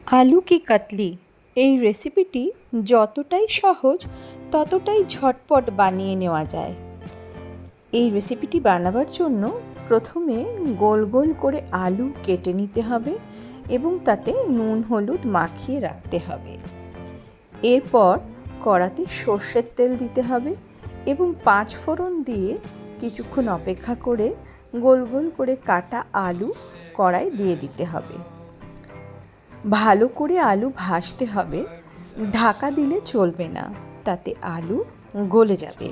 আলু কি কাতলি এই রেসিপিটি যতটাই সহজ ততটাই ঝটপট বানিয়ে নেওয়া যায়। এই রেসিপিটি বানাবার জন্য প্রথমে গোল গোল করে আলু কেটে নিতে হবে এবং তাতে নুন হলুদ মাখিয়ে রাখতে হবে। এরপর কড়াতে সর্ষের তেল দিতে হবে এবং 5 ফোড়ন দিয়ে কিছুক্ষণ অপেক্ষা করে গোল গোল করে কাটা আলু কড়াই দিয়ে দিতে হবে। ভালো করে আলু ভাজতে হবে, ঢাকা দিলে চলবে না, তাতে আলু গলে যাবে।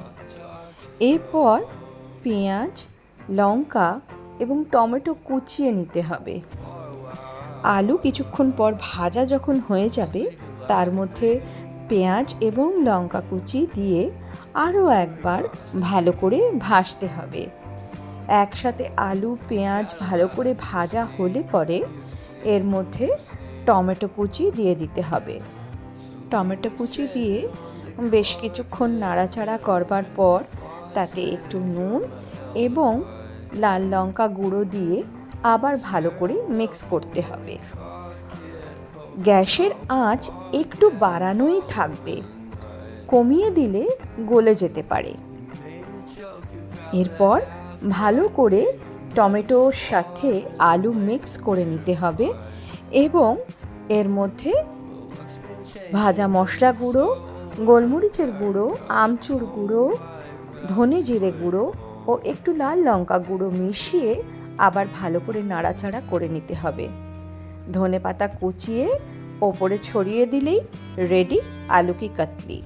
এরপর পেঁয়াজ, লঙ্কা এবং টমেটো কুচিয়ে নিতে হবে। আলু কিছুক্ষণ পর ভাজা যখন হয়ে যাবে তার মধ্যে পেঁয়াজ এবং লঙ্কা কুচি দিয়ে আরও একবার ভালো করে ভাজতে হবে। একসাথে আলু পেঁয়াজ ভালো করে ভাজা হলে পরে এর মধ্যে টমেটো কুচি দিয়ে দিতে হবে। টমেটো কুচি দিয়ে বেশ কিছুক্ষণ নাড়াচাড়া করবার পর তাতে একটু নুন এবং লাল লঙ্কা গুঁড়ো দিয়ে আবার ভালো করে মিক্স করতে হবে। গ্যাসের আঁচ একটু বাড়ানোই থাকবে, কমিয়ে দিলে গলে যেতে পারে। এরপর ভালো করে টমেটোর সাথে আলু মিক্স করে নিতে হবে এবং এর মধ্যে ভাজা মশলা গুঁড়ো, গোলমরিচের গুঁড়ো, আমচুর গুঁড়ো, ধনে জিরে গুঁড়ো ও একটু লাল লঙ্কা গুঁড়ো মিশিয়ে আবার ভালো করে নাড়াচাড়া করে নিতে হবে। ধনেপাতা কুচিয়ে ওপরে ছড়িয়ে দিলেই রেডি আলু কি কাতলি।